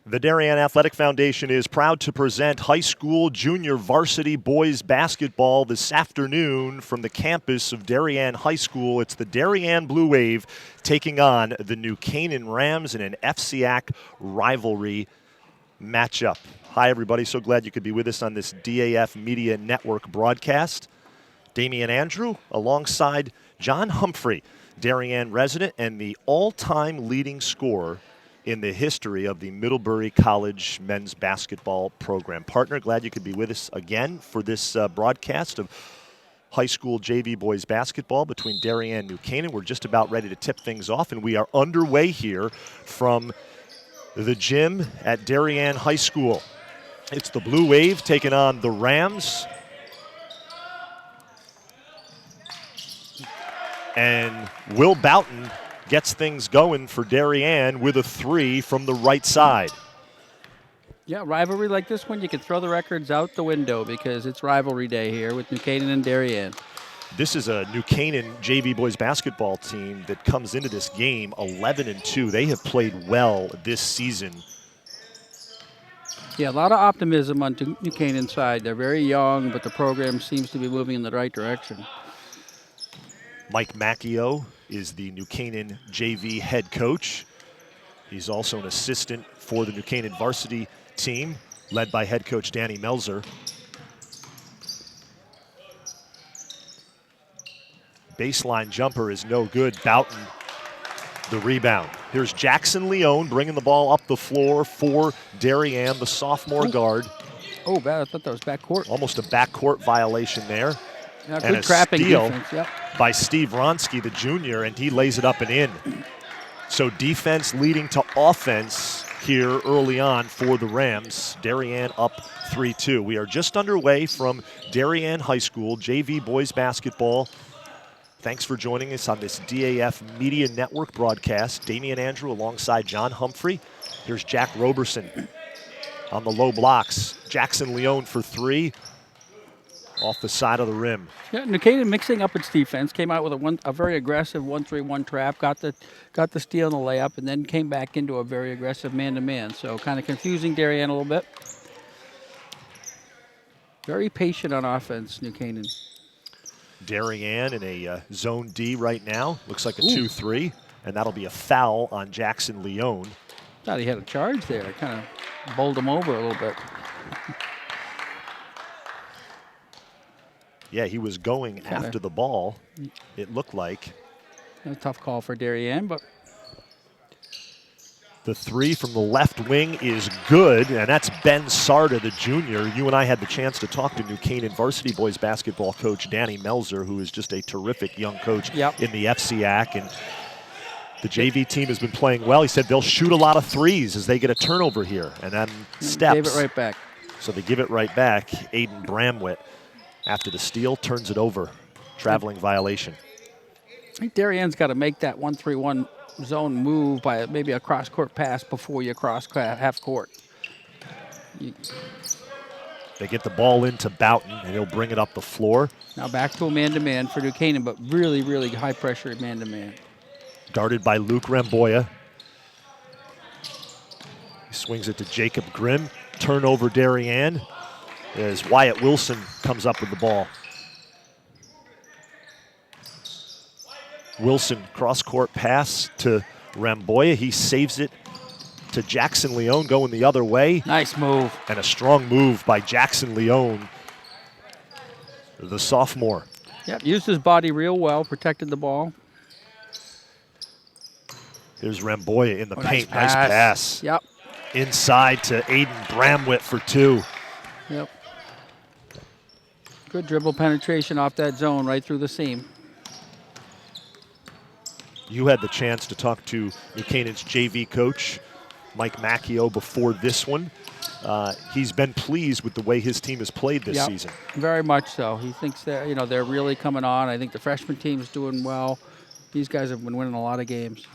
The Darien Athletic Foundation is proud to present high school junior varsity boys basketball this afternoon from the campus of Darien High School. It's the Darien Blue Wave taking on the New Canaan Rams in an FCAC rivalry matchup. Hi, everybody. So glad you could be with us on this DAF Media Network broadcast. Damian Andrew alongside John Humphrey, Darien resident and the all-time leading scorer in the history of the Middlebury College men's basketball program. Partner, glad you could be with us again for this broadcast of high school JV boys basketball between Darien and New Canaan. We're just about ready to tip things off, and we are underway here from the gym at Darien High School. It's the Blue Wave taking on the Rams. And Will Boughton gets things going for Darien with a three from the right side. Yeah, rivalry like this one, you can throw the records out the window because it's rivalry day here with New Canaan and Darien. This is a New Canaan JV boys basketball team that comes into this game 11-2. They have played well this season. Yeah, a lot of optimism on New Canaan's side. They're very young, but the program seems to be moving in the right direction. Mike Macchio is the New Canaan JV head coach. He's also an assistant for the New Canaan varsity team, led by head coach Danny Melzer. Baseline jumper is no good. Boughton, the rebound. Here's Jackson Leone bringing the ball up the floor for Darien, the sophomore guard. Oh, bad. I thought that was backcourt. Almost a backcourt violation there. Yeah, and good trapping steal defense. Yep. by Steve Ronsky, the junior, and he lays it up and in. So defense leading to offense here early on for the Rams. Darien up 3-2. We are just underway from Darien High School, JV boys basketball. Thanks for joining us on this DAF Media Network broadcast. Damian Andrew alongside John Humphrey. Here's Jack Roberson on the low blocks. Jackson Leone for three. Off the side of the rim. Yeah, New Canaan mixing up its defense, came out with a very aggressive 1-3-1 trap, got the steal and the layup, and then came back into a very aggressive man-to-man. So kind of confusing Darien a little bit. Very patient on offense, New Canaan. Darien in a zone D right now. Looks like a 2-3, and that'll be a foul on Jackson Leone. Thought he had a charge there. Kind of bowled him over a little bit. Yeah, he was going after the ball, it looked like. A tough call for Darien, but the three from the left wing is good, and that's Ben Sarda, the junior. You and I had the chance to talk to New Canaan varsity boys basketball coach Danny Melzer, who is just a terrific young coach in the FCAC. And the JV team has been playing well. He said they'll shoot a lot of threes as they get a turnover here, and then steps. Gave it right back. So they give it right back. Aiden Bramwitt, after the steal, turns it over. Traveling violation. I think Darien's got to make that 1-3-1 zone move by maybe a cross-court pass before you cross half court. They get the ball into Boughton, and he'll bring it up the floor. Now back to a man-to-man for New Canaan, but really, really high-pressure man-to-man. Guarded by Luke Ramboya. He swings it to Jacob Grimm. Turnover Darien as Wyatt Wilson comes up with the ball. Wilson, cross-court pass to Ramboya. He saves it to Jackson Leone going the other way. Nice move. And a strong move by Jackson Leone, the sophomore. Yep, used his body real well, protected the ball. Here's Ramboya in the paint. Nice pass. Yep. Inside to Aiden Bramwitt for two. Yep. Good dribble penetration off that zone right through the seam. You had the chance to talk to New Canaan's JV coach, Mike Macchio, before this one. He's been pleased with the way his team has played this season. Very much so. He thinks they're really coming on. I think the freshman team's doing well. These guys have been winning a lot of games.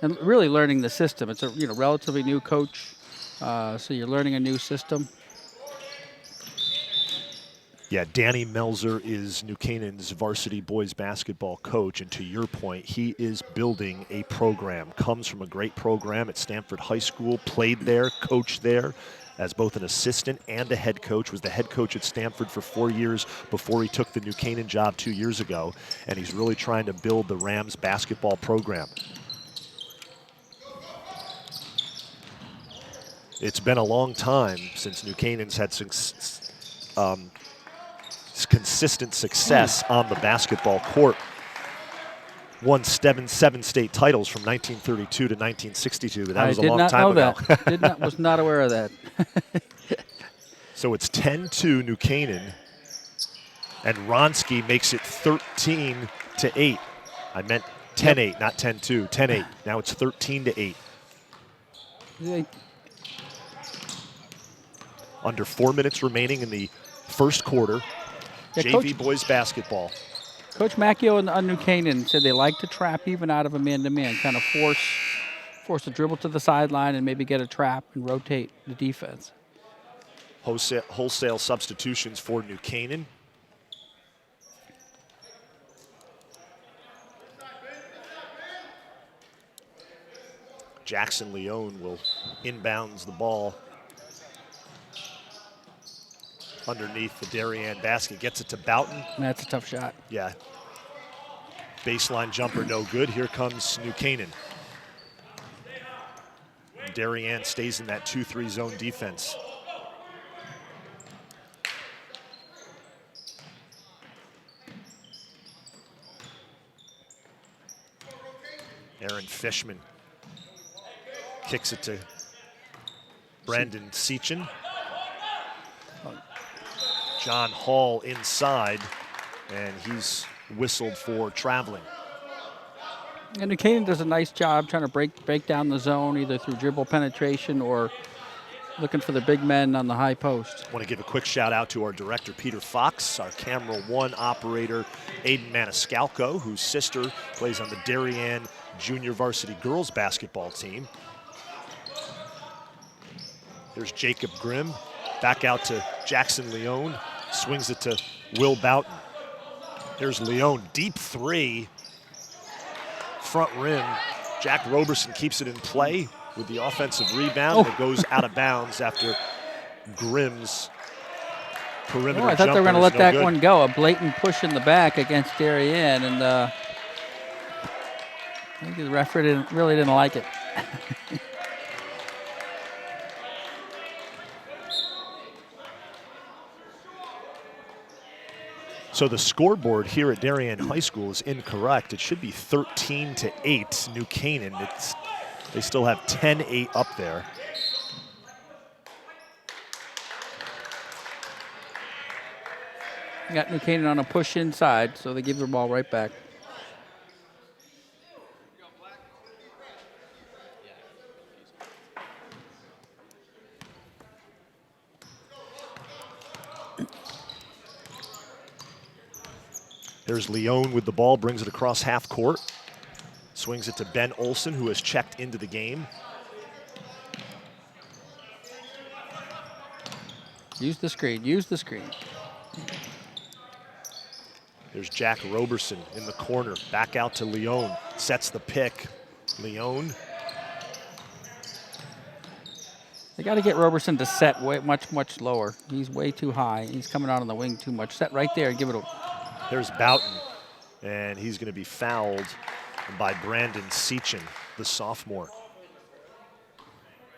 And really learning the system. It's a relatively new coach, so you're learning a new system. Yeah, Danny Melzer is New Canaan's varsity boys basketball coach, and to your point, he is building a program. Comes from a great program at Stanford High School, played there, coached there as both an assistant and a head coach, was the head coach at Stanford for 4 years before he took the New Canaan job 2 years ago, and he's really trying to build the Rams basketball program. It's been a long time since New Canaan's had consistent success on the basketball court. Won seven state titles from 1932 to 1962, but that was a long time ago. Was not aware of that. So it's 10-2 New Canaan, and Wronski makes it 13-8. I meant 10-8, not 10-2, 10-8. Now it's 13-8. Under 4 minutes remaining in the first quarter. Yeah, JV boys basketball. Coach Macchio on New Canaan said they like to trap even out of a man-to-man, kind of force a dribble to the sideline and maybe get a trap and rotate the defense. Wholesale substitutions for New Canaan. Jackson Leone will inbounds the ball underneath the Darien basket, gets it to Boughton. That's a tough shot. Yeah. Baseline jumper, no good. Here comes New Canaan. Darien stays in that 2-3 zone defense. Aaron Fishman kicks it to Brandon Seachin. John Hall inside, and he's whistled for traveling. And New Canaan does a nice job trying to break down the zone, either through dribble penetration or looking for the big men on the high post. I want to give a quick shout out to our director, Peter Fox, our camera one operator, Aiden Maniscalco, whose sister plays on the Darien junior varsity girls basketball team. There's Jacob Grimm, back out to Jackson Leone, swings it to Will Boughton. There's Leone, deep three, front rim. Jack Roberson keeps it in play with the offensive rebound. It goes out of bounds after Grimm's perimeter jumper. I thought they were going to let that good. one go. A blatant push in the back against Darien, and I think the referee really didn't like it. So the scoreboard here at Darien High School is incorrect. It should be 13-8 New Canaan. They still have 10-8 up there. You got New Canaan on a push inside, so they give the ball right back. There's Leone with the ball, brings it across half court. Swings it to Ben Olson, who has checked into the game. Use the screen, use the screen. There's Jack Roberson in the corner, back out to Leone, sets the pick. Leone. They got to get Roberson to set much lower. He's way too high. He's coming out on the wing too much. Set right there and give it a... There's Boughton, and he's going to be fouled by Brandon Seachin, the sophomore.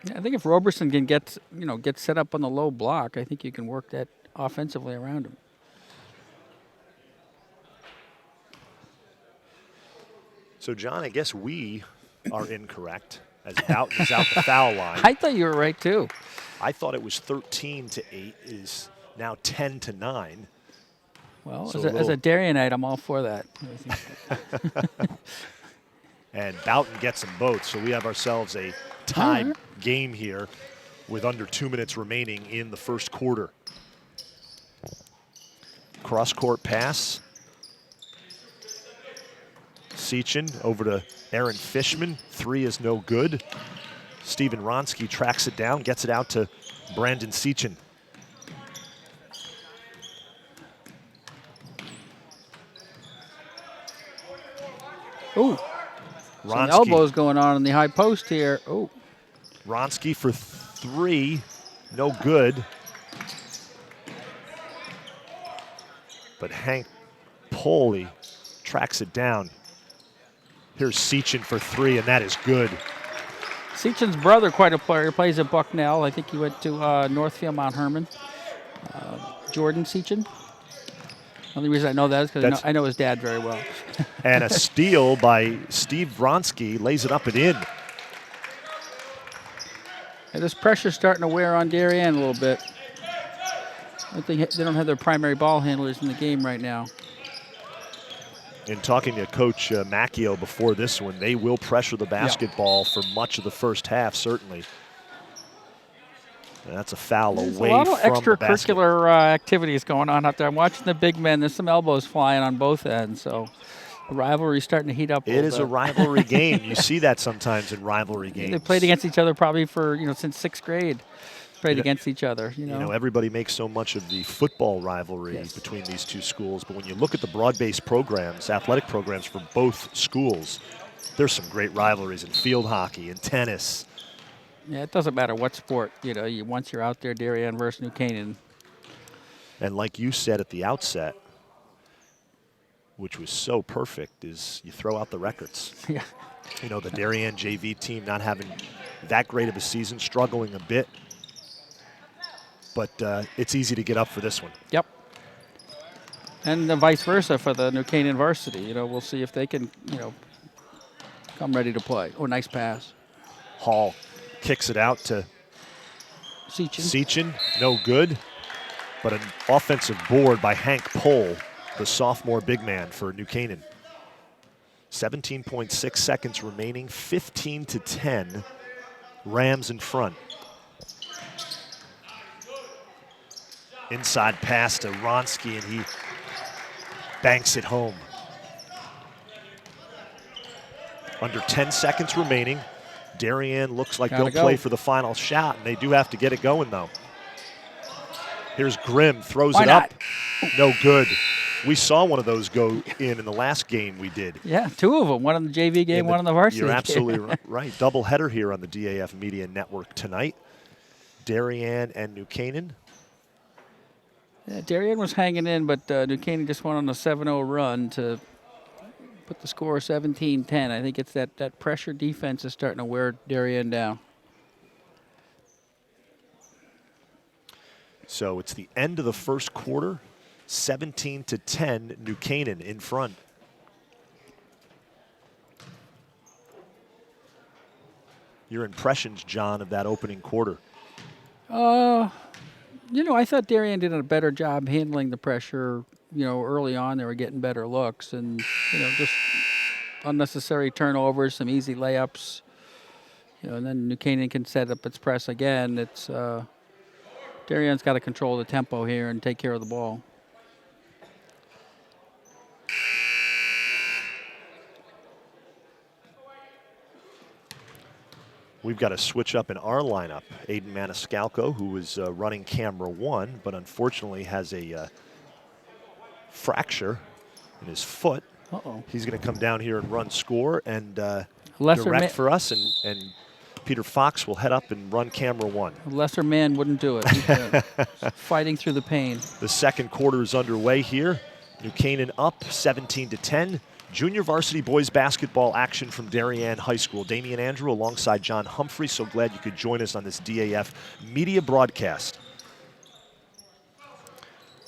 Yeah, I think if Roberson can get set up on the low block, I think you can work that offensively around him. So, John, I guess we are incorrect as Boughton is out the foul line. I thought you were right, too. I thought it was 13-8. It is now 10-9. Well, so as a Darienite, I'm all for that. And Boughton gets them both, so we have ourselves a tied game here with under 2 minutes remaining in the first quarter. Cross-court pass. Seachin over to Aaron Fishman. Three is no good. Steven Wronski tracks it down, gets it out to Brandon Seachin. Ooh, some Wronski. elbows going on in the high post here. Ooh. Wronski for 3. No good. But Hank Poley tracks it down. Here's Seachin for 3, and that is good. Seachin's brother, quite a player, he plays at Bucknell. I think he went to Northfield Mount Herman. Jordan Seachin. The only reason I know that is because I know his dad very well. And a steal by Steve Wronski, lays it up and in. And this pressure's starting to wear on Darien a little bit. I think they don't have their primary ball handlers in the game right now. In talking to Coach Macchio before this one, they will pressure the basketball for much of the first half, certainly. And that's a foul There's away a lot of from the basket. extracurricular activities going on out there. I'm watching the big men. There's some elbows flying on both ends, so the rivalry's starting to heat up a It little is bit. a rivalry game. You see that sometimes in rivalry games. They played against each other probably for, since 6th grade. Played against each other, You know, everybody makes so much of the football rivalry between these two schools, but when you look at the broad-based programs, athletic programs for both schools, there's some great rivalries in field hockey and tennis. Yeah, it doesn't matter what sport, once you're out there, Darien versus New Canaan. And like you said at the outset, which was so perfect, is you throw out the records. Yeah. You know, the Darien JV team not having that great of a season, struggling a bit. But it's easy to get up for this one. Yep. And the vice versa for the New Canaan varsity. We'll see if they can, come ready to play. Oh, nice pass. Hall kicks it out to Seachin. No good. But an offensive board by Hank Pohl, the sophomore big man for New Canaan. 17.6 seconds remaining, 15-10. Rams in front. Inside pass to Wronski, and he banks it home. Under 10 seconds remaining. Darien looks like they'll play for the final shot, and they do have to get it going, though. Here's Grimm, throws it up. No good. We saw one of those go in the last game we did. Yeah, 2 of them. One in the JV game, one in the varsity. You're absolutely right. Double header here on the DAF Media Network tonight. Darien and New Canaan. Yeah, Darien was hanging in, but New Canaan just went on a 7-0 run to put the score 17-10. I think it's that pressure defense is starting to wear Darien down. So it's the end of the first quarter, 17-10, New Canaan in front. Your impressions, John, of that opening quarter? I thought Darien did a better job handling the pressure. Early on they were getting better looks and, just unnecessary turnovers, some easy layups. And then New Canaan can set up its press again. It's Darien's got to control the tempo here and take care of the ball. We've got to switch up in our lineup. Aiden Maniscalco, who was running camera 1, but unfortunately has a fracture in his foot. Uh-oh. He's going to come down here and run score and Lesser direct for us, and Peter Fox will head up and run camera 1. A lesser man wouldn't do it. He's fighting through the pain. The second quarter is underway here. New Canaan up 17-10. Junior varsity boys basketball action from Darien High School. Damian Andrew alongside John Humphrey. So glad you could join us on this DAF media broadcast.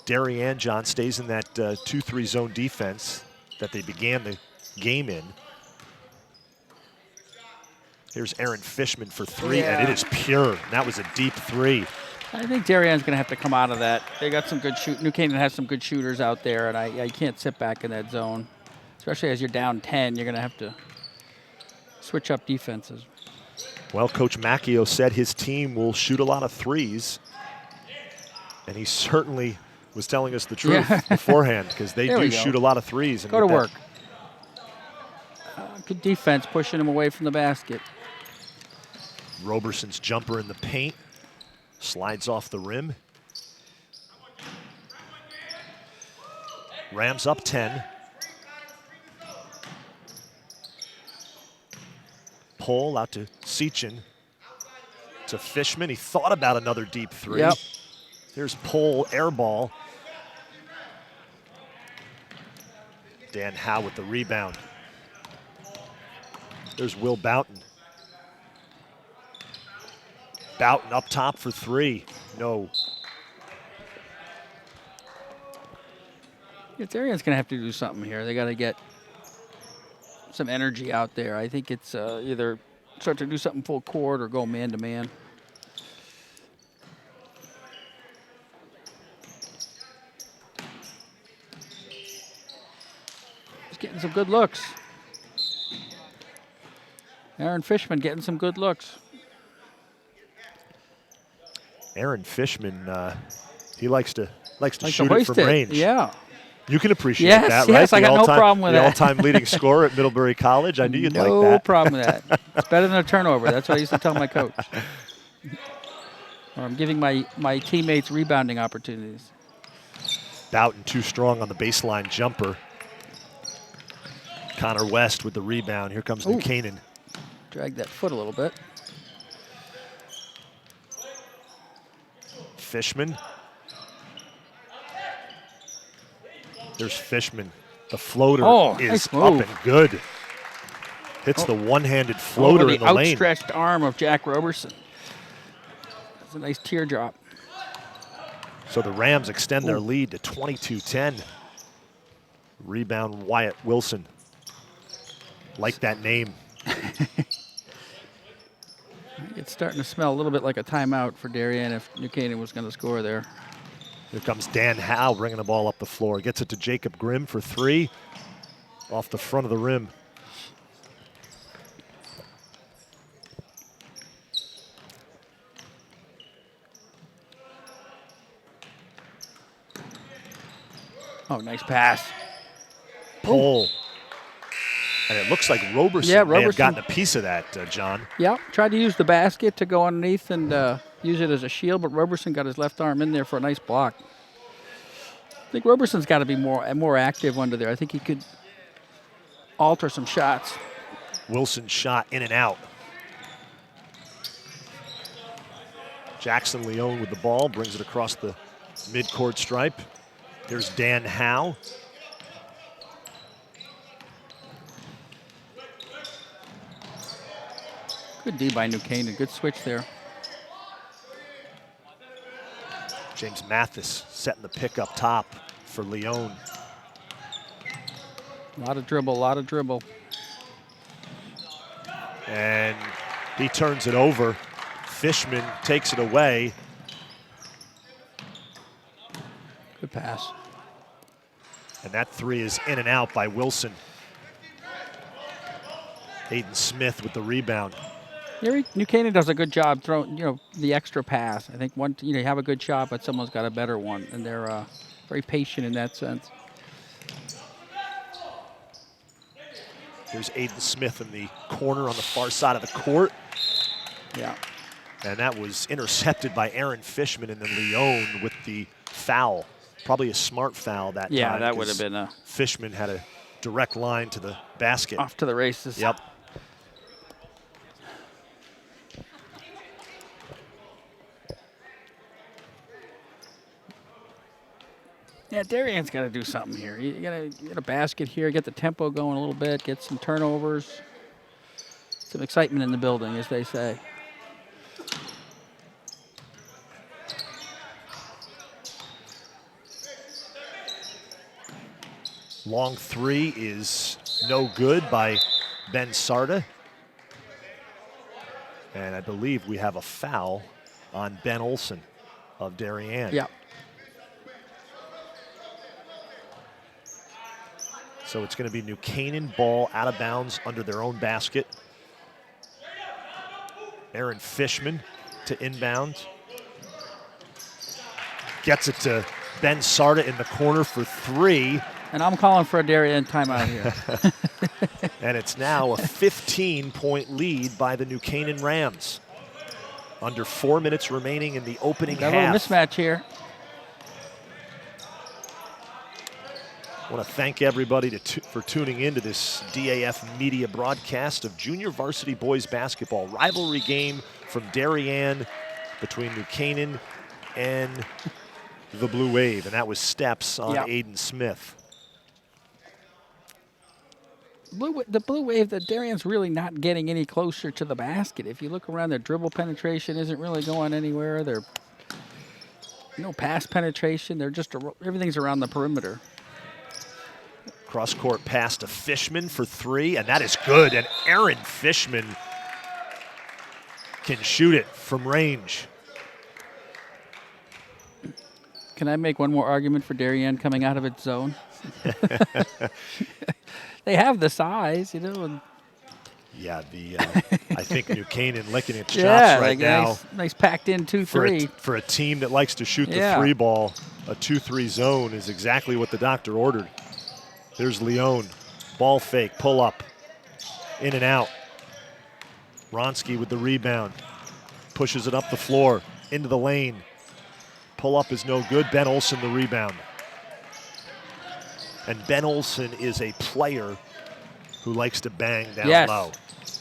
Darien, John, stays in that 2-3 zone defense that they began the game in. Here's Aaron Fishman for 3, and it is pure. That was a deep 3. I think Darien's going to have to come out of that. They got some good shoot. New Canaan has some good shooters out there, and I can't sit back in that zone. Especially as you're down 10, you're going to have to switch up defenses. Well, Coach Macchio said his team will shoot a lot of threes, and he certainly was telling us the truth beforehand because they do shoot a lot of threes. And go to work. Good defense, pushing him away from the basket. Roberson's jumper in the paint. Slides off the rim. Rams up 10. Pole out to Sechin. To Fishman. He thought about another deep three. Yep. There's Pole, air ball. Dan Howe with the rebound. There's Will Boughton. Boughton up top for three. No. Yeah, Darien's going to have to do something here. They got to get some energy out there. I think it's either start to do something full court or go man to man. He's getting some good looks. Aaron Fishman getting some good looks. Aaron Fishman, he likes to Like shoot to it hoist from range. Yeah. You can appreciate Yes, that, yes, right? I got no problem with the that. all-time leading scorer at Middlebury College. I knew you'd like No that. problem with that. It's better than a turnover. That's what I used to tell my coach. Or I'm giving my teammates rebounding opportunities. Boughton too strong on the baseline jumper. Connor West with the rebound. Here comes New Canaan. Drag that foot a little bit. Fishman. There's Fishman. The floater is nice up move. and good. Hits the one-handed floater Over in the lane. outstretched arm of Jack Roberson. That's a nice teardrop. So the Rams extend their lead to 22-10. Rebound Wyatt Wilson. Like that name. It's starting to smell a little bit like a timeout for Darien if New Canaan was going to score there. Here comes Dan Howe bringing the ball up the floor. Gets it to Jacob Grimm for three. Off the front of the rim. Oh, nice pass. Pole. And it looks like Roberson, may have gotten a piece of that, John. Yep, tried to use the basket to go underneath and use it as a shield, but Roberson got his left arm in there for a nice block. I think Roberson's got to be more active under there. I think he could alter some shots. Wilson shot in and out. Jackson Leone with the ball, brings it across the midcourt stripe. Here's Dan Howe. Good D by New Canaan. Good switch there. James Mathis setting the pick up top for Leone. A lot of dribble. And he turns it over. Fishman takes it away. Good pass. And that three is in and out by Wilson. Hayden Smith with the rebound. New Canaan does a good job throwing, the extra pass. I think you have a good shot, but someone's got a better one, and they're very patient in that sense. Here's Aiden Smith in the corner on the far side of the court. Yeah. And that was intercepted by Aaron Fishman, and then Leone with the foul. Probably a smart foul that time. Yeah, that would have been Fishman had a direct line to the basket. Off to the races. Yep. Yeah, Darien's got to do something here. You got to get a basket here, get the tempo going a little bit, get some turnovers, some excitement in the building, as they say. Long three is no good by Ben Sarda. And I believe we have a foul on Ben Olson of Darien. Yeah. So it's going to be New Canaan ball out of bounds under their own basket. Aaron Fishman to inbound. Gets it to Ben Sarda in the corner for three. And I'm calling for a Darien timeout here. And it's now a 15-point lead by the New Canaan Rams. Under 4 minutes remaining in the opening Got half. a little mismatch here. I want to thank everybody for tuning into this DAF media broadcast of Junior Varsity Boys Basketball rivalry game from Darien between New Canaan and the Blue Wave, and that was steps on Aiden Smith. The Blue Wave, the Darien's really not getting any closer to the basket. If you look around, their dribble penetration isn't really going anywhere. Their no pass penetration. They're just everything's around the perimeter. Cross-court pass to Fishman for three, and that is good. And Aaron Fishman can shoot it from range. Can I make one more argument for Darien coming out of its zone? They have the size, you know. And yeah, I think New Canaan licking its chops right now. Nice packed in 2-3. For a team that likes to shoot the three ball, a 2-3 zone is exactly what the doctor ordered. There's Leone, ball fake, pull up, in and out. Wronski with the rebound, pushes it up the floor, into the lane. Pull up is no good. Ben Olsen the rebound. And Ben Olsen is a player who likes to bang down low.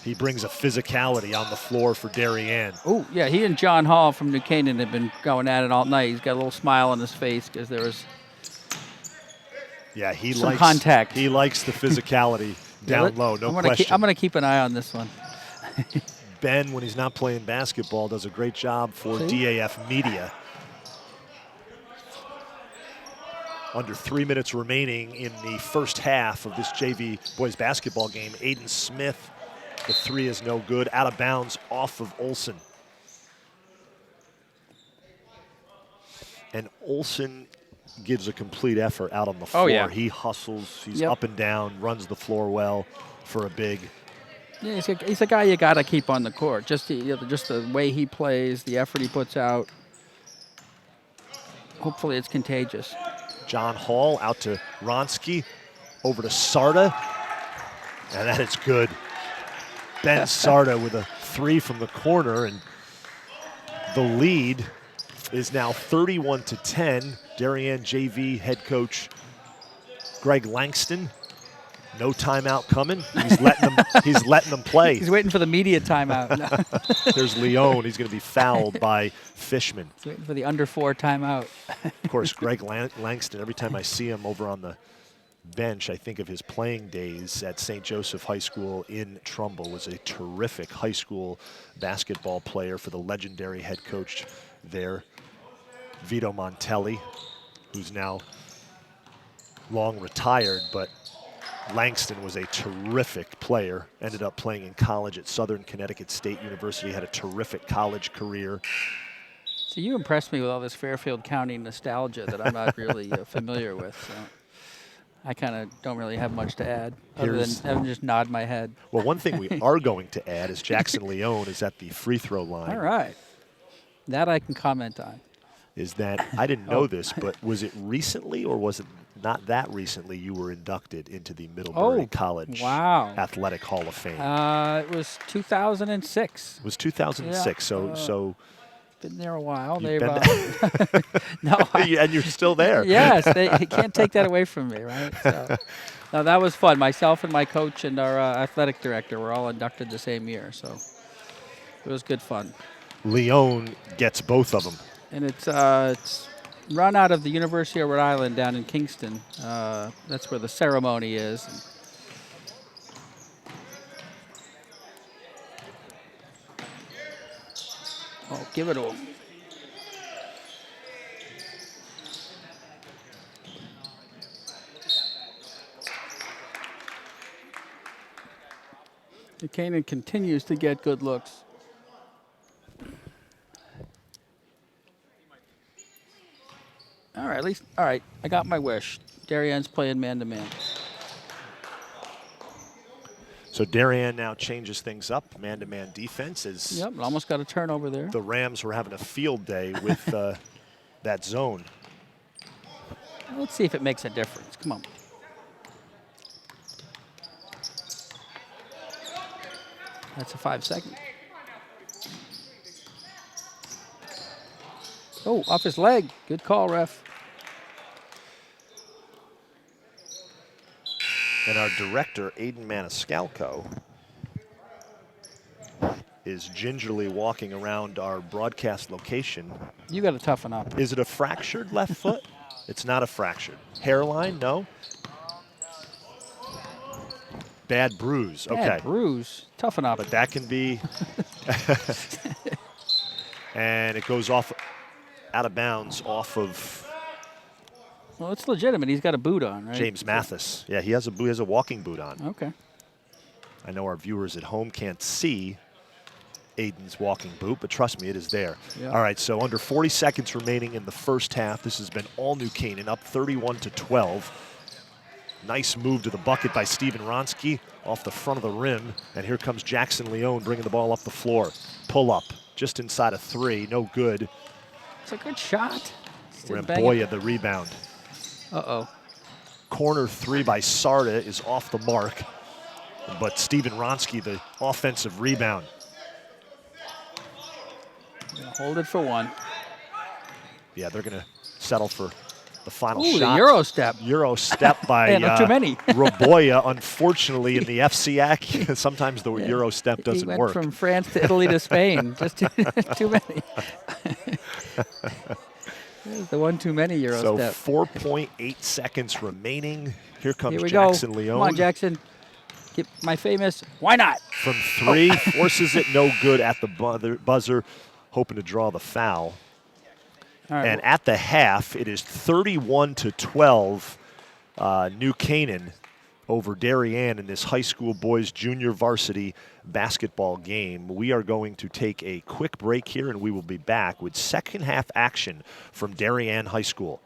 He brings a physicality on the floor for Darien. Oh, yeah, he and John Hall from New Canaan have been going at it all night. He's got a little smile on his face because there was some contact. He likes the physicality down low, no question. I'm going to keep an eye on this one. Ben, when he's not playing basketball, does a great job for DAF Media. Under 3 minutes remaining in the first half of this JV boys basketball game. Aiden Smith, the three is no good. Out of bounds off of Olsen. And Olsen gives a complete effort out on the floor. Oh, yeah. He hustles, he's up and down, runs the floor well for a big. Yeah, he's a guy you got to keep on the court. Just the way he plays, the effort he puts out. Hopefully it's contagious. John Hall out to Wronski, over to Sarda, and that is good. Ben Sarda with a three from the corner, and the lead is now 31-10. Darien JV head coach Greg Langston, no timeout coming. He's letting them play. He's waiting for the media timeout. There's Leone. He's going to be fouled by Fishman. He's waiting for the under 4 timeout. Of course, Greg Langston, every time I see him over on the bench, I think of his playing days at St. Joseph High School in Trumbull. Was a terrific high school basketball player for the legendary head coach there, Vito Montelli, who's now long retired, but Langston was a terrific player, ended up playing in college at Southern Connecticut State University, had a terrific college career. So you impressed me with all this Fairfield County nostalgia that I'm not really familiar with. So I kind of don't really have much to add other than just nod my head. Well, one thing we are going to add is Jackson Leone is at the free throw line. All right. That I can comment on. Is that, I didn't know this, but was it recently or was it not that recently you were inducted into the Middlebury College Athletic Hall of Fame? It was 2006. It was 2006, so been there a while. And you're still there. Yes, they can't take that away from me, right? So, no, that was fun. Myself and my coach and our athletic director were all inducted the same year, so it was good fun. Leone gets both of them. And it's run out of the University of Rhode Island down in Kingston. That's where the ceremony is. Oh, give it to him. Canaan continues to get good looks. All right, I got my wish. Darien's playing man-to-man. So Darien now changes things up, man-to-man defense. Yep, almost got a turnover there. The Rams were having a field day with that zone. Let's see if it makes a difference. Come on. That's a 5-second. Oh, off his leg. Good call, ref. And our director, Aiden Maniscalco, is gingerly walking around our broadcast location. You got to toughen up. Is it a fractured left foot? It's not a fractured. Hairline? No. Bad bruise. Bad Okay. bruise. Toughen up. But that can be. And it goes off out of bounds off of Well, it's legitimate. He's got a boot on, right? James Mathis. Yeah, he has a boot, he has a walking boot on. Okay. I know our viewers at home can't see Aiden's walking boot, but trust me, it is there. Yeah. All right, so under 40 seconds remaining in the first half. This has been all New Canaan, up 31-12. Nice move to the bucket by Steven Ronsky off the front of the rim. And here comes Jackson Leone bringing the ball up the floor. Pull up, just inside of 3, no good. It's a good shot. Ramboya the rebound. Uh-oh. Corner 3 by Sarda is off the mark. But Steven Ronsky, the offensive rebound. Hold it for 1. Yeah, they're going to settle for the final Ooh, shot. the Euro step. Euro step by Yeah, not too many. Ramboya. Unfortunately, in the FCAC, sometimes the Euro step doesn't He went work. from France to Italy to Spain. Just too many. There's the one too many Euro So step. 4.8 seconds remaining. Here comes Here we Jackson go. Leone. Come on, Jackson. Get my famous, why not? From 3, forces it no good at the buzzer, hoping to draw the foul. All right. And at the half, it is 31-12, New Canaan over Darien in this high school boys junior varsity basketball game. We are going to take a quick break here, and we will be back with second half action from Darien High School.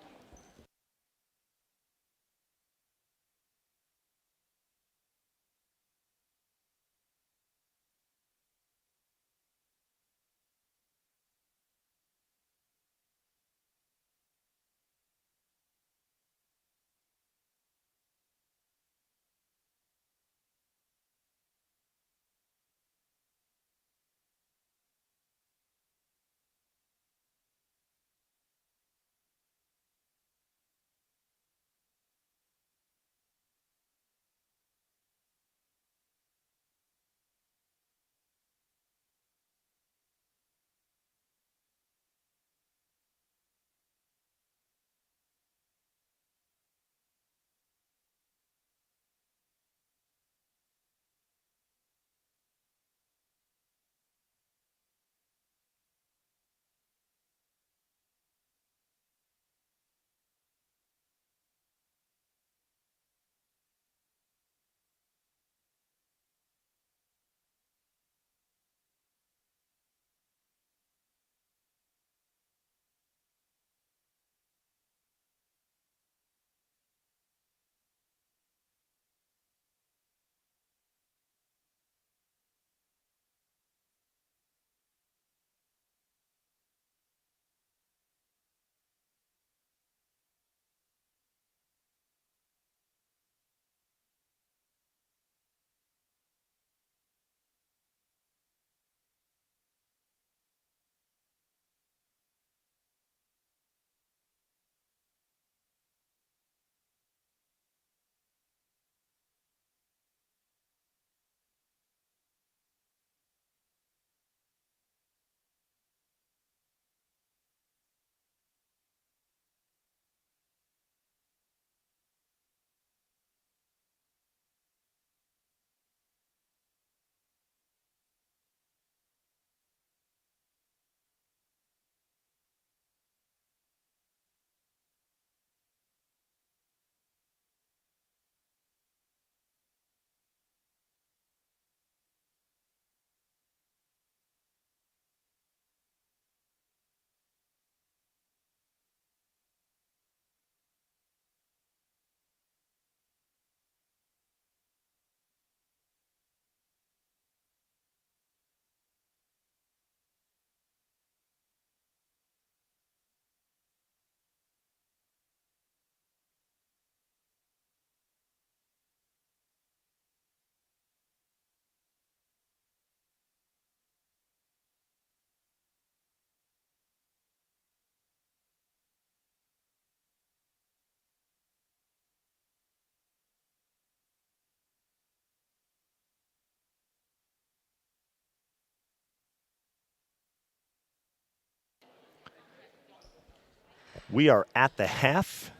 We are at the half.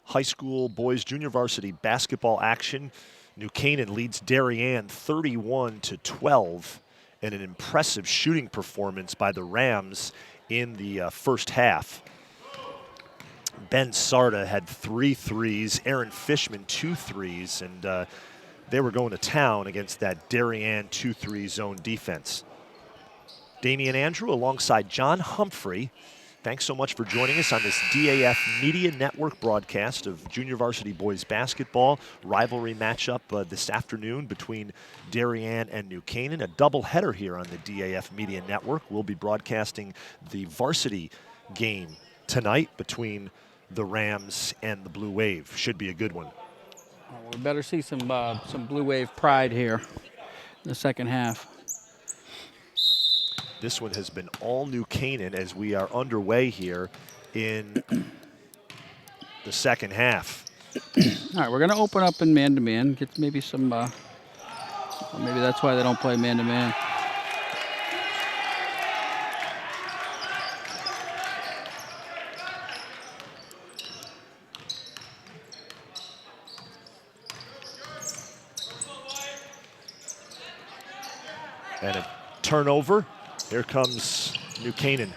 High school boys junior varsity basketball action. New Canaan leads Darien 31-12 in an impressive shooting performance by the Rams in the first half. Ben Sarda had 3 threes, Aaron Fishman 2 threes, and they were going to town against that Darien 2-3 zone defense. Damian Andrew alongside John Humphrey. Thanks so much for joining us on this DAF Media Network broadcast of junior varsity boys basketball. Rivalry matchup this afternoon between Darien and New Canaan. A doubleheader here on the DAF Media Network. We'll be broadcasting the varsity game tonight between the Rams and the Blue Wave. Should be a good one. Well, we better see some Blue Wave pride here in the second half. This one has been all New Canaan as we are underway here in the second half. All right, we're going to open up in man-to-man, get maybe some, maybe that's why they don't play man-to-man. And a turnover. Here comes New Canaan.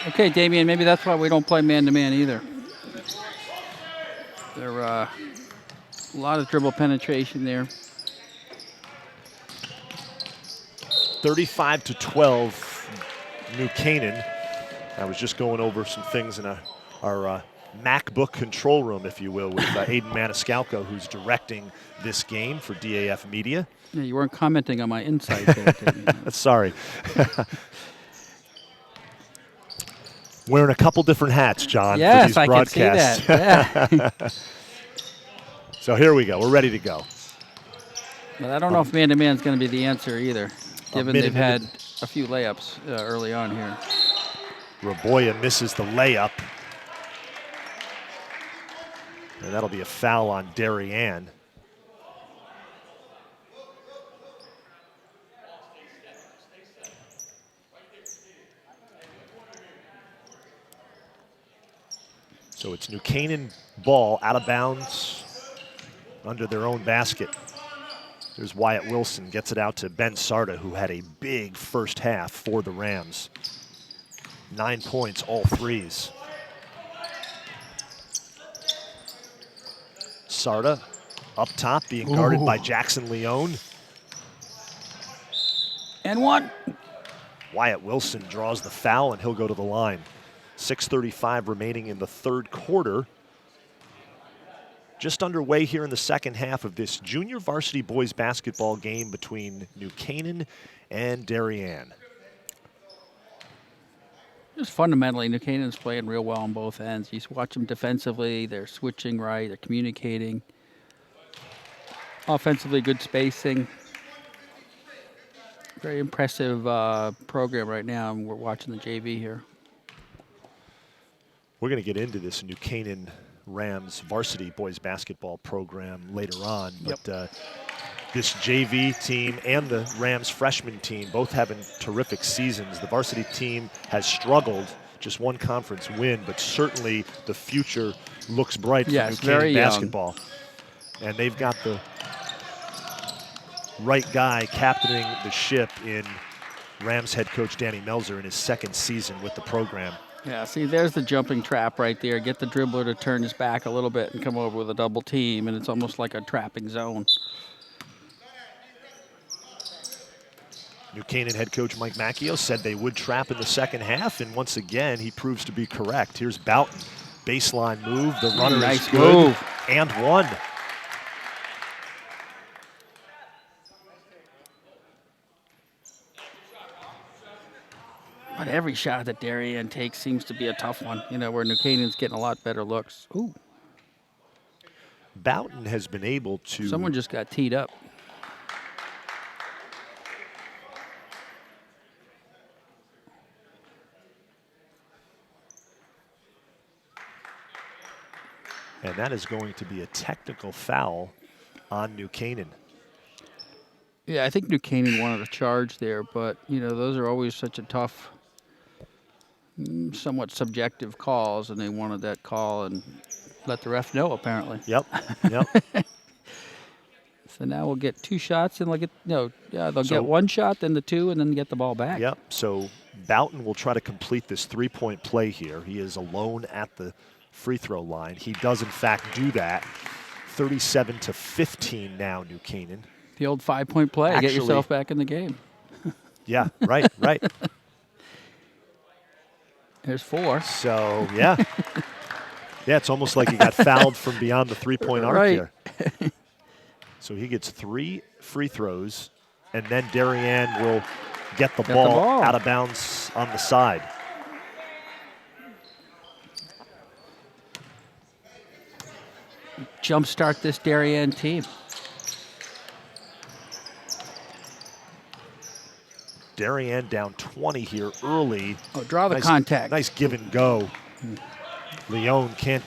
Okay, Damian, maybe that's why we don't play man-to-man either. There a lot of dribble penetration there. 35-12, New Canaan. I was just going over some things in our MacBook control room, if you will, with Aiden Maniscalco, who's directing this game for DAF Media. Yeah, you weren't commenting on my insight there, Damian. Sorry. Wearing a couple different hats, John, for these broadcasts. Yes, I can see that. Yeah. So here we go. We're ready to go. But I don't know if man-to-man is going to be the answer either, given they've had a few layups early on here. Raboya misses the layup. And that'll be a foul on Darien. So it's New Canaan ball out of bounds under their own basket. There's Wyatt Wilson, gets it out to Ben Sarda, who had a big first half for the Rams. 9 points, all threes. Sarda up top, being guarded by Jackson Leone. And one. Wyatt Wilson draws the foul, and he'll go to the line. 6:35 remaining in the third quarter. Just underway here in the second half of this junior varsity boys basketball game between New Canaan and Darien. Just fundamentally, New Canaan's playing real well on both ends. You watch them defensively, they're switching right, they're communicating. Offensively, good spacing. Very impressive program right now, and we're watching the JV here. We're going to get into this New Canaan Rams varsity boys basketball program later on, but this JV team and the Rams freshman team both having terrific seasons. The varsity team has struggled, just one conference win, but certainly the future looks bright for New Canaan basketball. And they've got the right guy captaining the ship in Rams head coach Danny Melzer in his second season with the program. Yeah, see, there's the jumping trap right there. Get the dribbler to turn his back a little bit and come over with a double team, and it's almost like a trapping zone. New Canaan head coach Mike Macchio said they would trap in the second half, and once again, he proves to be correct. Here's Boughton. Baseline move. The runner is good. Move. And one. But every shot that Darien takes seems to be a tough one, you know, where New Canaan's getting a lot better looks. Ooh. Boughton has been able to... Someone just got teed up. And that is going to be a technical foul on New Canaan. Yeah, I think New Canaan wanted a charge there, but those are always such a tough, somewhat subjective calls, and they wanted that call and let the ref know apparently. Yep, yep. So now we'll get 2 shots, and they'll So- get 1 shot, then the 2, and then get the ball back. Yep. So Boughton will try to complete this 3-point play here. He is alone at the free throw line. He does, in fact, do that. 37-15 now, New Canaan. The old 5-point play. Get Actually- yourself back in the game. Yeah, right, right. There's 4. So, yeah. Yeah, it's almost like he got fouled from beyond the 3-point arc Right. here. So he gets 3 free throws, and then Darien will get the ball out of bounds on the side. Jumpstart this Darien team. Darien down 20 here early. Oh, draw the Nice- contact. Nice give and go. Leone can't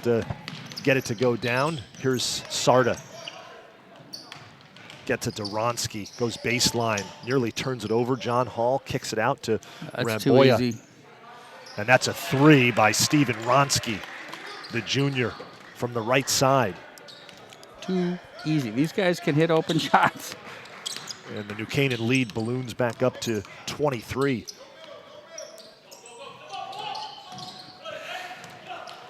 get it to go down. Here's Sarda. Gets it to Ronsky. Goes baseline. Nearly turns it over. John Hall kicks it out to That's too Ramboya. easy. And that's a 3 by Steven Ronsky, the junior, from the right side. Too easy. These guys can hit open shots. And the New Canaan lead balloons back up to 23.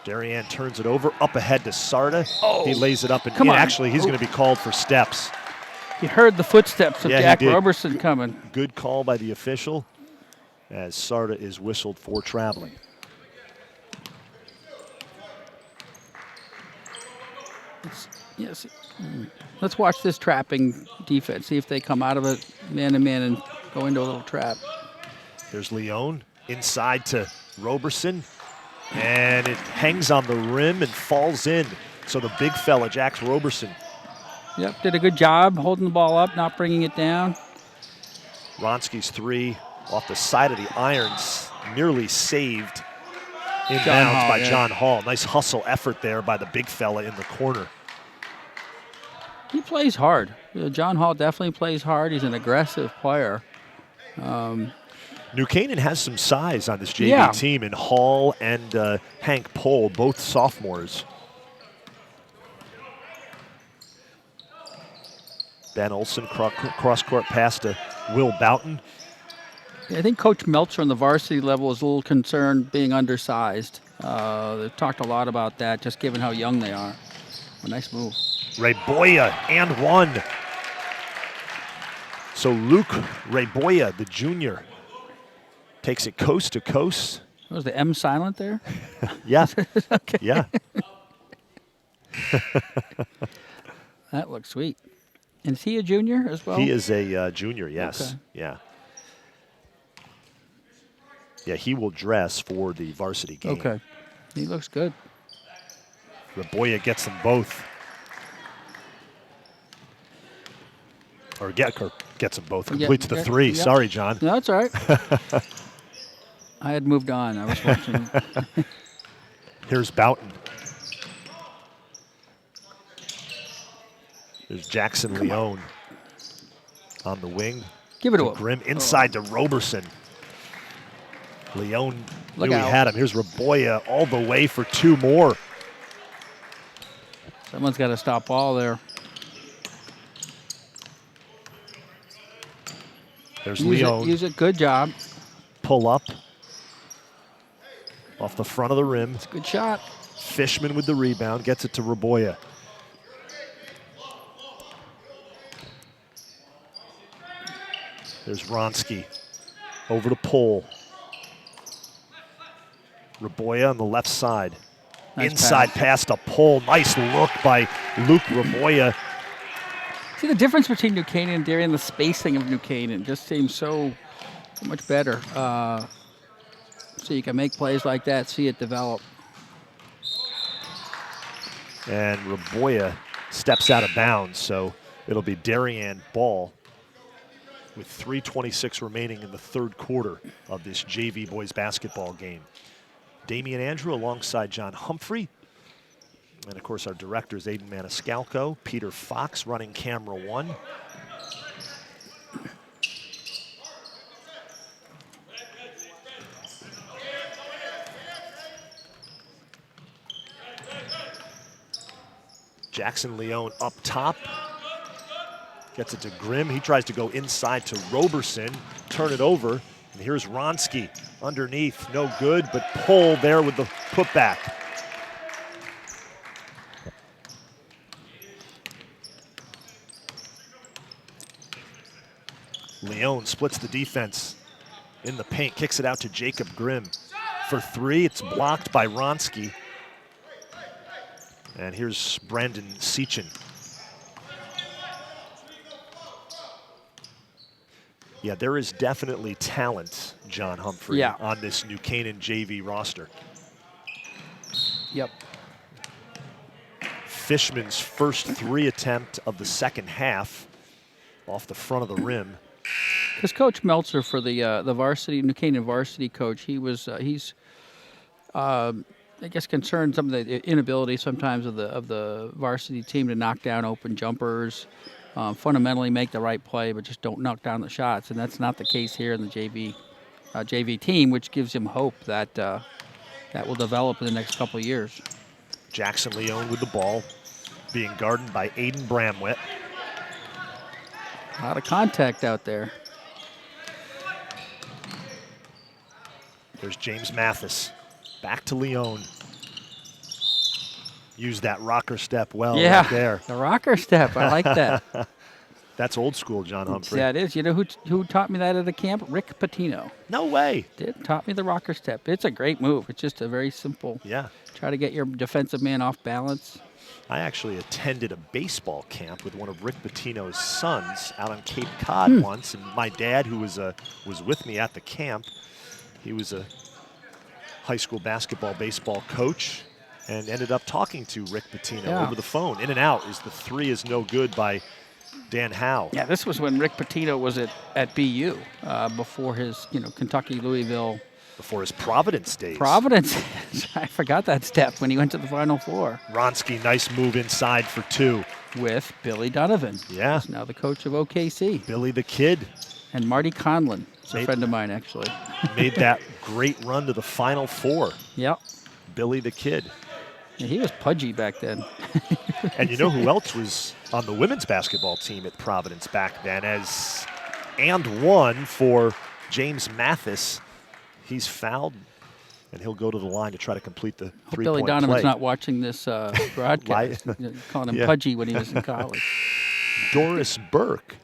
Darien turns it over, up ahead to Sarda. Oh, he lays it up and come in. on. Actually, he's going to be called for steps. He heard the footsteps of Yeah, he Jack did. Roberson coming. Good call by the official as Sarda is whistled for traveling. Yes. Let's watch this trapping defense. See if they come out of it man-to-man and go into a little trap. There's Leone inside to Roberson. And it hangs on the rim and falls in. So the big fella, Jax Roberson. Yep, did a good job holding the ball up, not bringing it down. Ronsky's 3 off the side of the irons, nearly saved in John bounds Hall, by yeah. John Hall. Nice hustle effort there by the big fella in the corner. He plays hard. John Hall definitely plays hard. He's an aggressive player. New Canaan has some size on this JV Yeah. team in Hall and Hank Pohl, both sophomores. Ben Olson cross-court pass to Will Boughton. I think Coach Meltzer on the varsity level is a little concerned being undersized. They've talked a lot about that, just given how young they are. A nice move. Rayboya and 1. So Luke Rayboya, the junior, takes it coast to coast. Was the M silent there? Yeah, Okay. yeah. That looks sweet. And is he a junior as well? He is a junior, yes. Okay. Yeah. Yeah, he will dress for the varsity game. Okay. He looks good. Rayboya gets them both. Or gets them both. Yeah, Completes the yeah, 3. yeah. Sorry, John. No, that's all right. I had moved on. I was watching. Here's Boughton. There's Jackson Leone on the wing. Give it to him. Grimm inside to Roberson. Leone Look knew he out. had him. Here's Rayboya all the way for 2 more. Someone's got to stop all there. There's Use Leone. it. Good job. Pull up off the front of the rim. Good shot. Fishman with the rebound, gets it to Rayboya. There's Ronsky over to Pohl. Rayboya on the left side. Nice Inside pass to Pohl. Nice look by Luke Rayboya. See the difference between New Canaan and Darien. The spacing of New Canaan just seems so much better. So you can make plays like that, see it develop. And Rayboya steps out of bounds, so it'll be Darien ball with 3:26 remaining in the third quarter of this JV boys basketball game. Damian Andrew alongside John Humphrey. And of course our director is Aiden Maniscalco. Peter Fox running camera 1. Jackson Leone up top. Gets it to Grimm. He tries to go inside to Roberson, turn it over. And here's Wronski underneath. No good, but Pohl there with the putback. Leone splits the defense in the paint, kicks it out to Jacob Grimm. For three, it's blocked by Wronski. And here's Brandon Sechin. Yeah, there is definitely talent, John Humphrey, on this New Canaan JV roster. Yep. Fishman's first three attempt of the second half off the front of the rim. Because Coach Meltzer, for the varsity New Canaan varsity coach, he's I guess concerned some of the inability sometimes of the varsity team to knock down open jumpers. Fundamentally make the right play, but just don't knock down the shots, and that's not the case here in the JV team, which gives him hope that that will develop in the next couple of years. Jackson Leone with the ball, being guarded by Aiden Bramwett. A lot of contact out there. There's James Mathis, back to Leone. Use that rocker step well right there. The rocker step, I like that. That's old school, John Humphrey. Yeah, it is. You know who taught me that at a camp? Rick Patino. No way. Taught me the rocker step. It's a great move. It's just a very simple. Yeah. Try to get your defensive man off balance. I actually attended a baseball camp with one of Rick Pitino's sons out on Cape Cod once, and my dad, who was with me at the camp, he was a high school basketball, baseball coach, and ended up talking to Rick Pitino over the phone. In and out is the three is no good by Dan Howe. Yeah, this was when Rick Pitino was at BU before his Kentucky Louisville. Before his Providence days. Providence. I forgot that step when he went to the Final Four. Wronski, nice move inside for two. With Billy Donovan. Yeah. He's now the coach of OKC. Billy the Kid. And Marty Conlon. He's a friend of mine, actually. Made that great run to the Final Four. Yep. Billy the Kid. Yeah, he was pudgy back then. And you know who else was on the women's basketball team at Providence back then? And one for James Mathis. He's fouled, and he'll go to the line to try to complete the three-point play. Billy Donovan's not watching this broadcast. Calling him pudgy when he was in college. Doris Burke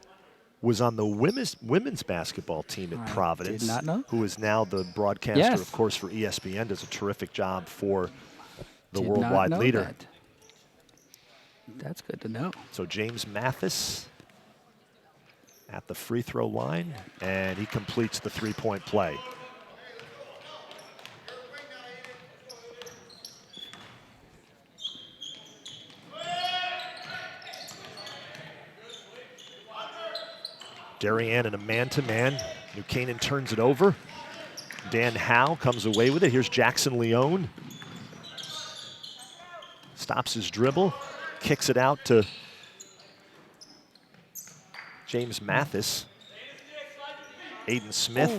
was on the women's basketball team at Providence. Did not know. Who is now the broadcaster, of course, for ESPN. Does a terrific job for the worldwide leader. That's good to know. So James Mathis at the free throw line, and he completes the three-point play. Darien in a man-to-man. New Canaan turns it over. Dan Howe comes away with it. Here's Jackson Leone. Stops his dribble, kicks it out to James Mathis. Aiden Smith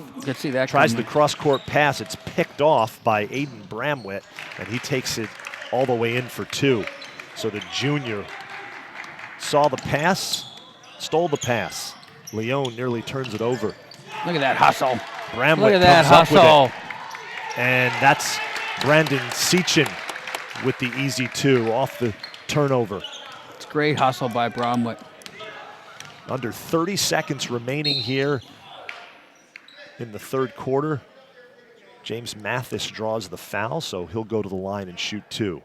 tries the cross-court pass. It's picked off by Aiden Bramwett, and he takes it all the way in for two. So the junior saw the pass, stole the pass. Leone nearly turns it over. Look at that hustle. Bramwett comes up with it. And that's Brandon Sechin with the easy two off the turnover. It's great hustle by Bramwett. Under 30 seconds remaining here in the third quarter. James Mathis draws the foul, so he'll go to the line and shoot two.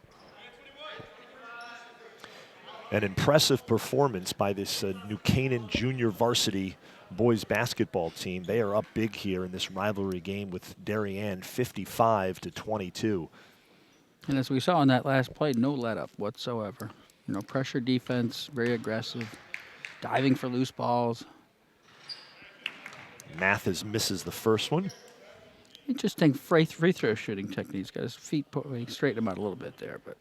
An impressive performance by this New Canaan junior varsity boys basketball team. They are up big here in this rivalry game with Darien, 55-22. And as we saw in that last play, no let up whatsoever. Pressure defense, very aggressive, diving for loose balls. Mathis misses the first one. Interesting free throw shooting techniques. Got his feet straighten him out a little bit there, but.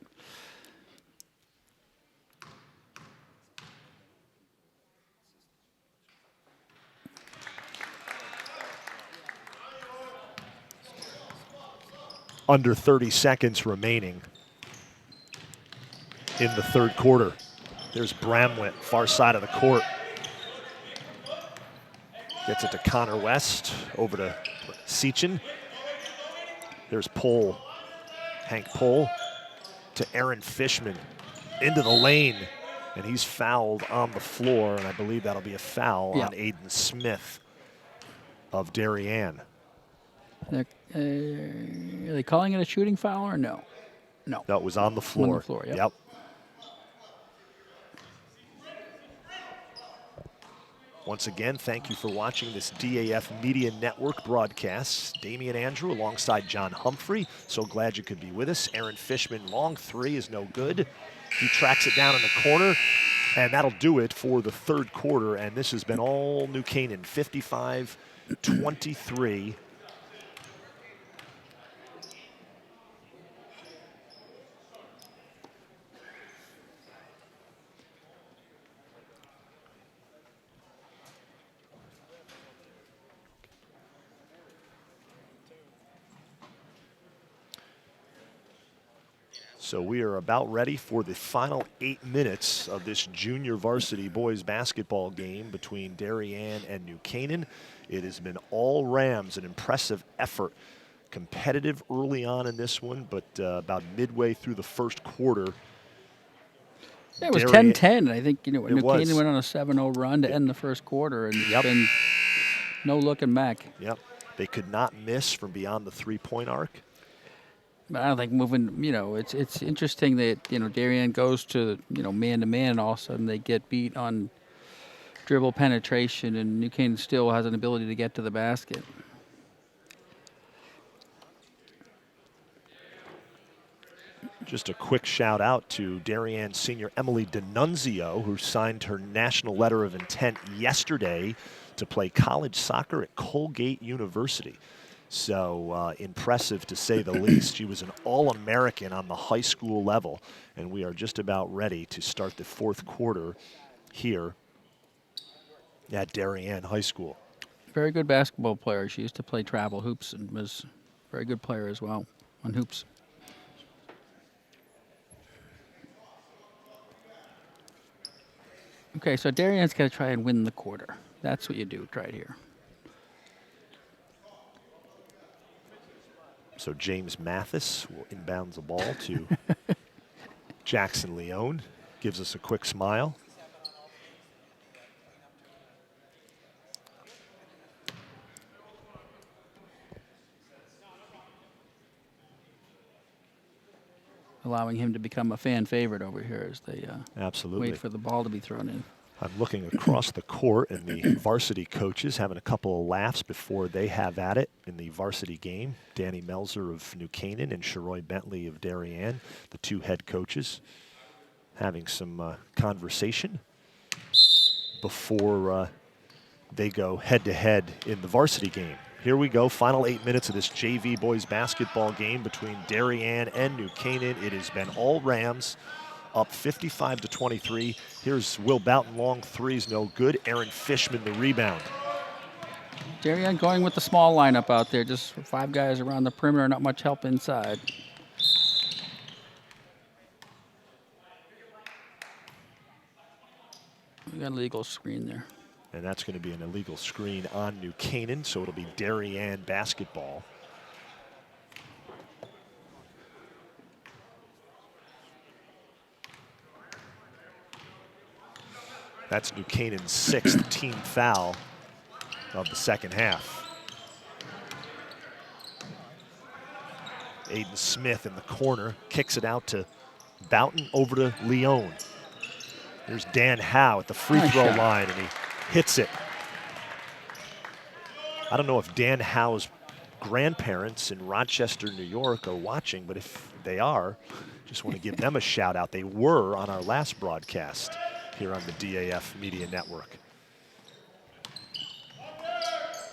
Under 30 seconds remaining. in the third quarter. There's Bramlett, far side of the court. Gets it to Connor West, over to Sechin. There's Pohl, Hank Pohl, to Aaron Fishman, into the lane, and he's fouled on the floor, and I believe that'll be a foul on Aiden Smith of Darien. Are they calling it a shooting foul or no? No. No, it was on the floor. On the floor, Yep. Once again, thank you for watching this DAF Media Network broadcast. Damian Andrew alongside John Humphrey. So glad you could be with us. Aaron Fishman, long three is no good. He tracks it down in the corner, and that'll do it for the third quarter. And this has been all New Canaan, 55-23. So we are about ready for the final 8 minutes of this junior varsity boys basketball game between Darien and New Canaan. It has been all Rams, an impressive effort. Competitive early on in this one, but about midway through the first quarter. It was 10-10. I think, New Canaan went on a 7-0 run to end the first quarter, and it's been no looking back. Yep. They could not miss from beyond the three-point arc. But I don't think moving, it's interesting that, Darien goes to, man-to-man, and all of a sudden they get beat on dribble penetration, and New Canaan still has an ability to get to the basket. Just a quick shout out to Darien senior Emily D'Annunzio, who signed her national letter of intent yesterday to play college soccer at Colgate University. So impressive to say the least. She was an All-American on the high school level, and we are just about ready to start the fourth quarter here at Darien High School. Very good basketball player. She used to play travel hoops and was a very good player as well on hoops. Okay, so Darien's got to try and win the quarter. That's what you do right here. So James Mathis will inbound the ball to Jackson Leone. Gives us a quick smile. Allowing him to become a fan favorite over here as they absolutely wait for the ball to be thrown in. I'm looking across the court, and the varsity coaches having a couple of laughs before they have at it in the varsity game. Danny Melzer of New Canaan and Sharoy Bentley of Darien, the two head coaches, having some conversation before they go head-to-head in the varsity game. Here we go, final 8 minutes of this JV boys basketball game between Darien and New Canaan. It has been all Rams, up 55-23. Here's Will Boughton, long threes, no good. Aaron Fishman, the rebound. Darien going with the small lineup out there, just 5 guys around the perimeter, not much help inside. We got an illegal screen there. And that's going to be an illegal screen on New Canaan, so it'll be Darien basketball. That's New Canaan's 6th team foul of the second half. Aiden Smith in the corner, kicks it out to Boughton, over to Leone. There's Dan Howe at the free throw line, and he hits it. I don't know if Dan Howe's grandparents in Rochester, New York are watching, but if they are, just want to give them a shout out. They were on our last broadcast here on the DAF Media Network.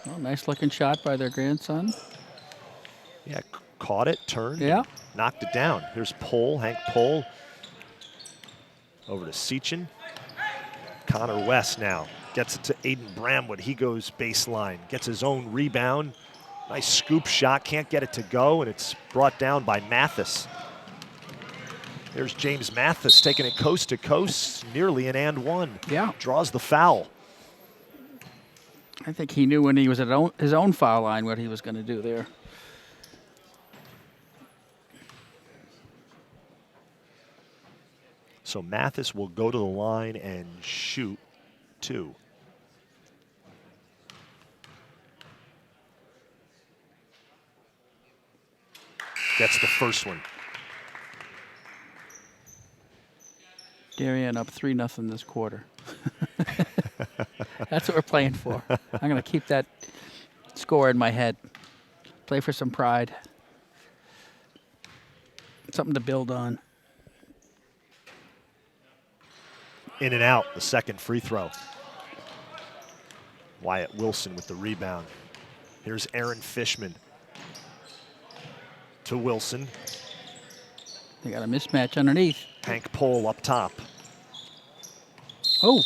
Oh, nice looking shot by their grandson. Yeah, caught it, turned, knocked it down. Here's Pohl, Hank Pohl. Over to Sechin. Connor West now gets it to Aiden Bramwood. He goes baseline, gets his own rebound. Nice scoop shot, can't get it to go, and it's brought down by Mathis. There's James Mathis taking it coast to coast, nearly an and one. Yeah. Draws the foul. I think he knew when he was at his own foul line what he was going to do there. So Mathis will go to the line and shoot 2. Gets the first one. Darien up 3-0 this quarter. That's what we're playing for. I'm going to keep that score in my head. Play for some pride. Something to build on. In and out, the second free throw. Wyatt Wilson with the rebound. Here's Aaron Fishman. To Wilson. They got a mismatch underneath. Hank Pohl up top. Oh.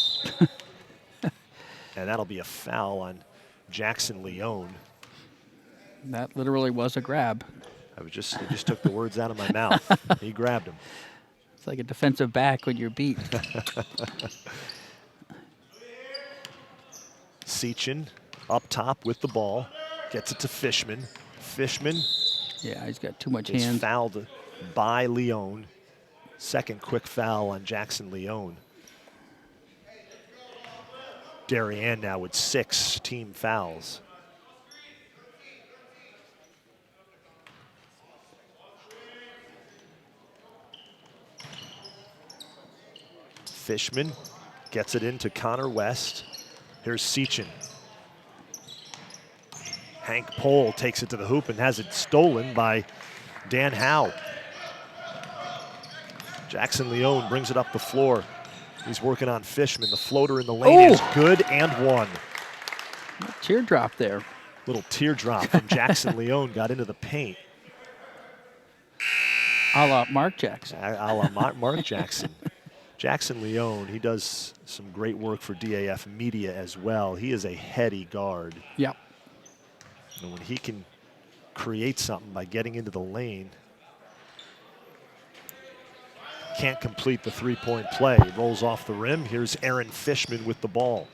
And that'll be a foul on Jackson Leone. That literally was a grab. He just took the words out of my mouth. He grabbed him. It's like a defensive back when you're beat. Sechin up top with the ball. Gets it to Fishman. Fishman Yeah, he's got too much is hands. fouled by Leone. Second quick foul on Jackson Leone. Darien now with 6 team fouls. Fishman gets it into Connor West. Here's Sechin. Hank Pohl takes it to the hoop and has it stolen by Dan Howe. Jackson Leone brings it up the floor. He's working on Fishman. The floater in the lane is good and one. Teardrop there. Little teardrop from Jackson Leone got into the paint. A la Mark Jackson. A la Mark Jackson. Jackson Leone, he does some great work for DAF Media as well. He is a heady guard. Yep. And when he can create something by getting into the lane, can't complete the three-point play. Rolls off the rim. Here's Aaron Fishman with the ball.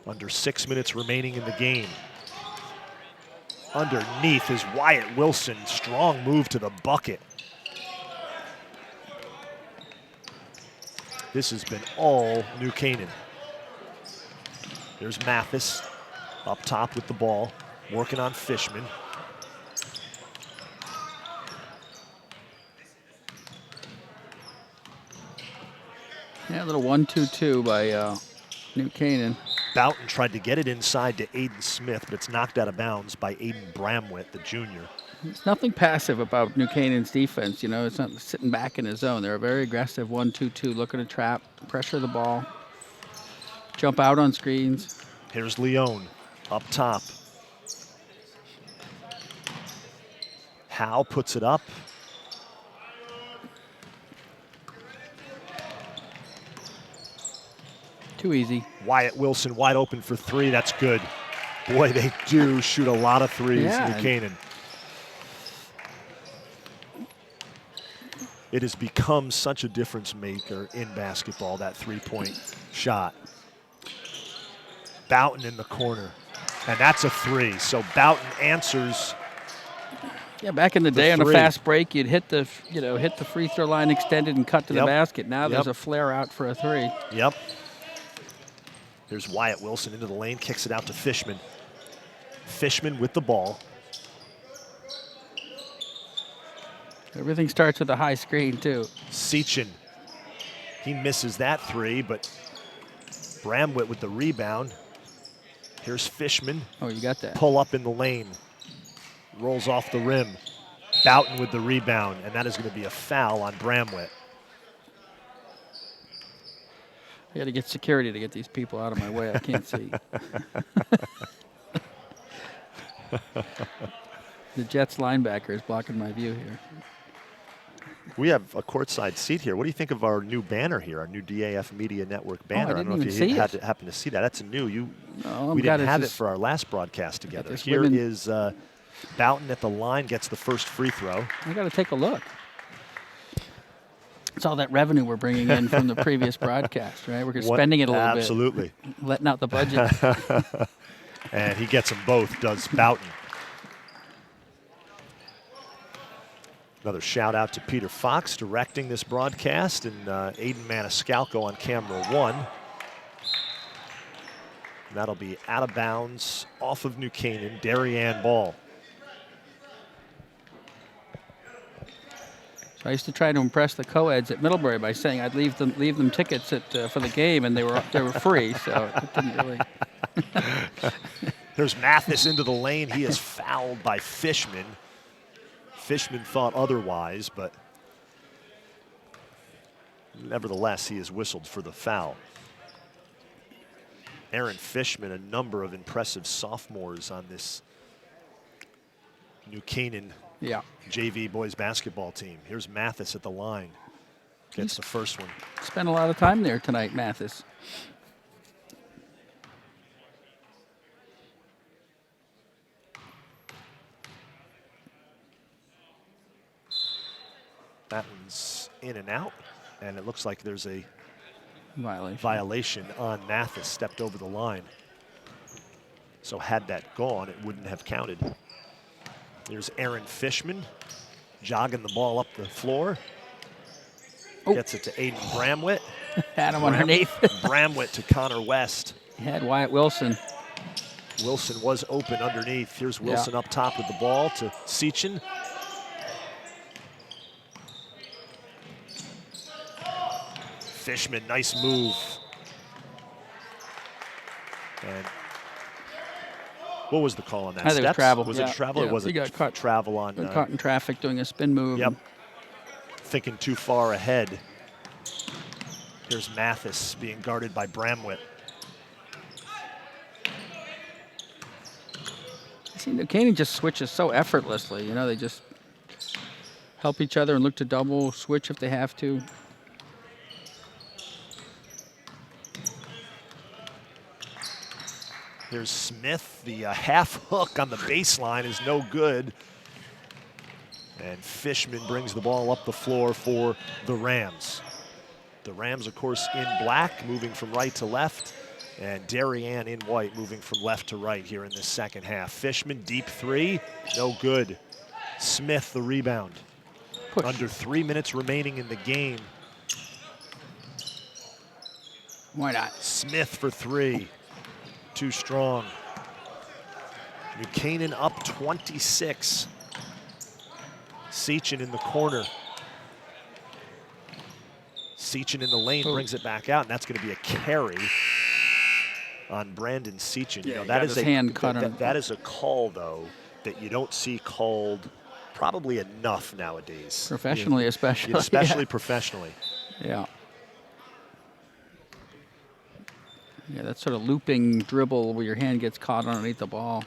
Under 6 minutes remaining in the game. Underneath is Wyatt Wilson. Strong move to the bucket. This has been all New Canaan. There's Mathis up top with the ball, working on Fishman. Yeah, a little 1-2-2 by New Canaan. Boughton tried to get it inside to Aiden Smith, but it's knocked out of bounds by Aiden Bramwitt, the junior. There's nothing passive about New Canaan's defense. You know, it's not sitting back in his zone. They're a very aggressive 1-2-2, looking to trap, pressure the ball, jump out on screens. Here's Leone up top. Howe puts it up. Too easy. Wyatt Wilson wide open for 3. That's good. Boy, they do shoot a lot of threes, Yeah. New Canaan. It has become such a difference maker in basketball, that three-point shot. Boughton in the corner, and that's a 3. So Boughton answers. Yeah, back in the day on a three. fast break, you'd hit the free throw line extended and cut to the Yep. basket. Now there's Yep. a flare out for a 3. Yep. Here's Wyatt Wilson into the lane, kicks it out to Fishman. Fishman with the ball. Everything starts with a high screen, too. Sechin, he misses that 3, but Bramwitt with the rebound. Here's Fishman. Oh, you got that. Pull up in the lane. Rolls off the rim. Boughton with the rebound, and that is going to be a foul on Bramwitt. I got to get security to get these people out of my way. I can't see. The Jets linebacker is blocking my view here. We have a courtside seat here. What do you think of our new banner here, our new DAF Media Network banner? I didn't don't know even if see you it. happen to see that. That's new. No, We I'm glad didn't it's have it just- for our last broadcast together. this Here women- is Boughton at the line, gets the first free throw. I got to take a look. It's all that revenue we're bringing in from the previous broadcast, right? We're spending it a little Absolutely. bit. Letting out the budget. And he gets them both, does Boughton. Another shout out to Peter Fox directing this broadcast, and Aiden Maniscalco on camera 1. That'll be out of bounds off of New Canaan, Darien ball. So I used to try to impress the co-eds at Middlebury by saying I'd leave them tickets for the game, and they were free. So it didn't really. There's Mathis into the lane. He is fouled by Fishman. Fishman thought otherwise, but nevertheless, he is whistled for the foul. Aaron Fishman, a number of impressive sophomores on this New Canaan JV boys basketball team. Here's Mathis at the line. Gets the first one. Spent a lot of time there tonight, Mathis. That one's in and out, and it looks like there's a violation on Mathis. Stepped over the line. So had that gone, it wouldn't have counted. There's Aaron Fishman jogging the ball up the floor. Gets it to Aiden Bramwitt. Had him underneath. Bramwitt to Connor West. He had Wyatt Wilson. Wilson was open underneath. Here's Wilson up top with the ball to Sechin. Fishman, nice move. And what was the call on that? I think it was travel. Was it travel? It wasn't. He got caught, travel on. Caught in traffic doing a spin move. Yep. Thinking too far ahead. Here's Mathis being guarded by Bramwitt. See, New Canaan just switches so effortlessly. You know, they just help each other and look to double switch if they have to. Here's Smith. The half hook on the baseline is no good. And Fishman brings the ball up the floor for the Rams. The Rams, of course, in black, moving from right to left. And Darien in white, moving from left to right here in this second half. Fishman, deep three, no good. Smith, the rebound. Push. Under 3 minutes remaining in the game. Why not? Smith for three. Too strong. New Canaan up 26. Sechin in the corner. Sechin in the lane brings it back out, and that's going to be a carry on Brandon Sechin. Yeah, you know, that is that is a call though that you don't see called probably enough nowadays. Professionally, especially professionally. Yeah. Yeah, that sort of looping dribble where your hand gets caught underneath the ball.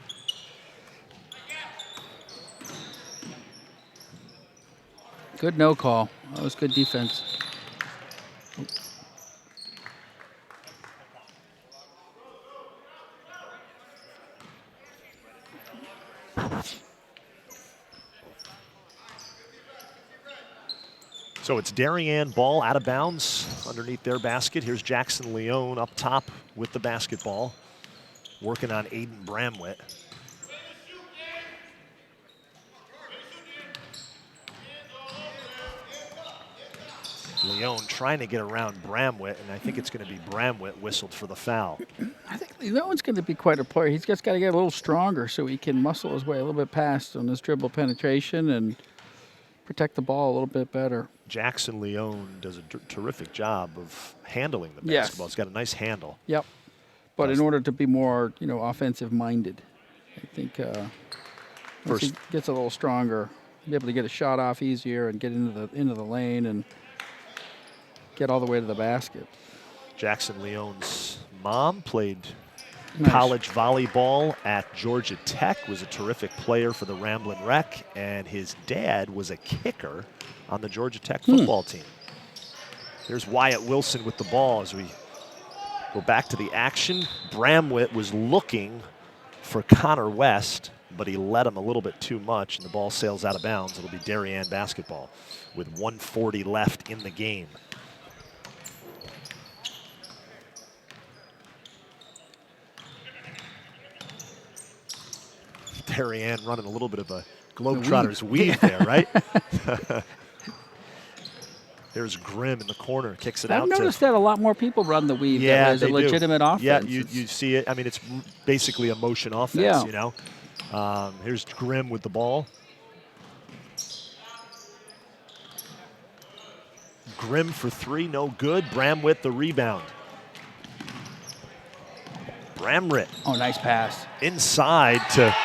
Good no call. That was good defense. So it's Darien ball out of bounds underneath their basket. Here's Jackson Leone up top with the basketball, working on Aiden Bramwitt. Leone trying to get around Bramwitt, and I think it's going to be Bramwitt whistled for the foul. I think Leone's going to be quite a player. He's just got to get a little stronger so he can muscle his way a little bit past on his dribble penetration and protect the ball a little bit better. Jackson Leone does a terrific job of handling the basketball. He's got a nice handle. Yep. But in order to be more, offensive-minded, I think once he gets a little stronger, be able to get a shot off easier and get into the lane and get all the way to the basket. Jackson Leone's mom played college volleyball at Georgia Tech, was a terrific player for the Ramblin' Wreck, and his dad was a kicker on the Georgia Tech football team. Here's Wyatt Wilson with the ball as we go back to the action. Bramwitt was looking for Connor West. but he let him a little bit too much, and the ball sails out of bounds. It'll be Darien basketball with 1:40 left in the game. Darien running a little bit of a Globetrotters weave there, right? There's Grimm in the corner, kicks it out. I've noticed that a lot more people run the weave. Yeah, that is a legitimate offense. Yeah, you see it. I mean, it's basically a motion offense, you know. Here's Grimm with the ball. Grimm for three, no good. Bramwitt the rebound. Bramwitt. Oh, nice pass. Inside to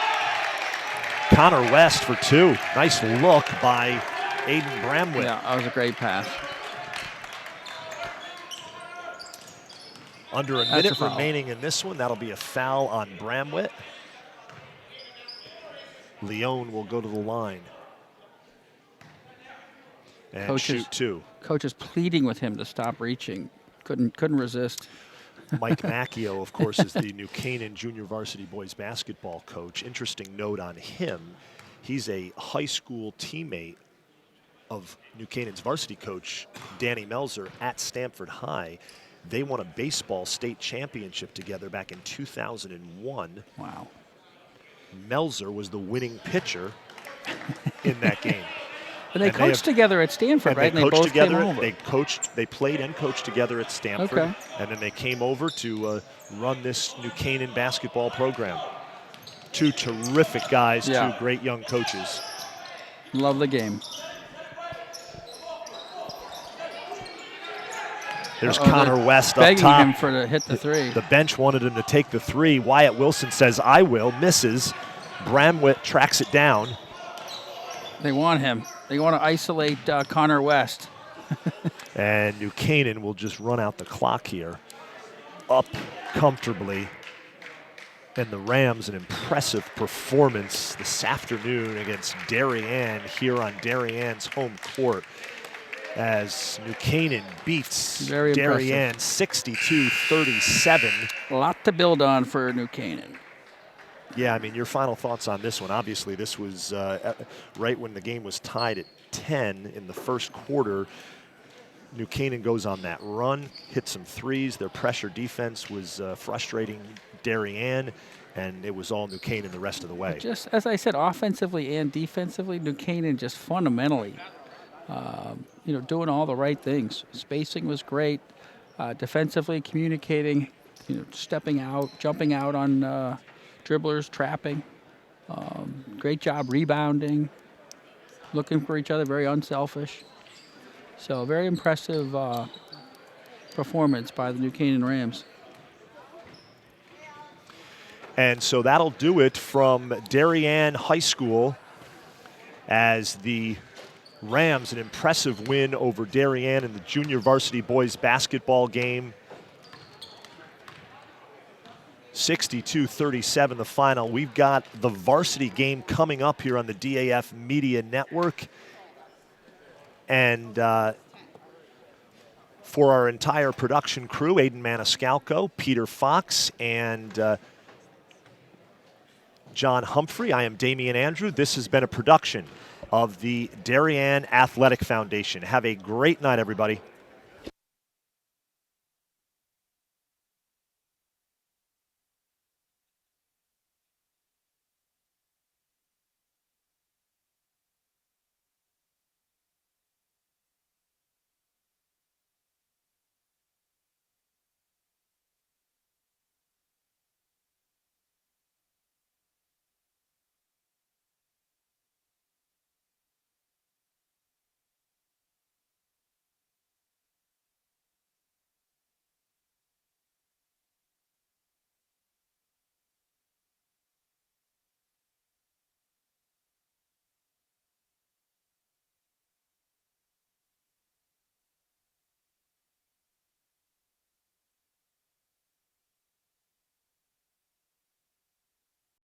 Connor West for two. Nice look by Aiden Bramwitt. Yeah, that was a great pass. Under a minute remaining in this one. That'll be a foul on Bramwitt. Leone will go to the line and shoot two. Coach is pleading with him to stop reaching. Couldn't resist. Mike Macchio, of course, is the New Canaan junior varsity boys basketball coach. Interesting note on him. He's a high school teammate of New Canaan's varsity coach, Danny Melzer, at Stamford High. They won a baseball state championship together back in 2001. Wow. Melzer was the winning pitcher in that game. And they coached together at Stanford, right? And they both came over. They played and coached together at Stanford. Okay. And then they came over to run this New Canaan basketball program. Two terrific guys, two great young coaches. Love the game. There's Connor West up top. Begging him to hit the three. The bench wanted him to take the three. Wyatt Wilson says, I will, misses. Bramwitt tracks it down. They want him. They want to isolate Connor West. And New Canaan will just run out the clock here. Up comfortably. And the Rams, an impressive performance this afternoon against Darien here on Darien's home court, as New Canaan beats Darien 62-37. A lot to build on for New Canaan. Yeah, I mean, your final thoughts on this one. Obviously, this was right when the game was tied at 10 in the first quarter. New Canaan goes on that run, hit some threes. Their pressure defense was frustrating Darien, and it was all New Canaan the rest of the way. Just as I said, offensively and defensively, New Canaan just fundamentally, doing all the right things. Spacing was great. Defensively, communicating, stepping out, jumping out on dribblers, trapping. Great job rebounding, looking for each other, very unselfish. So very impressive performance by the New Canaan Rams. And so that'll do it from Darien High School, as the Rams, an impressive win over Darien in the junior varsity boys basketball game. 62-37 the final. We've got the varsity game coming up here on the DAF Media Network. And for our entire production crew, Aiden Maniscalco, Peter Fox, and John Humphrey, I am Damian Andrew. This has been a production of the Darien Athletic Foundation. Have a great night, everybody.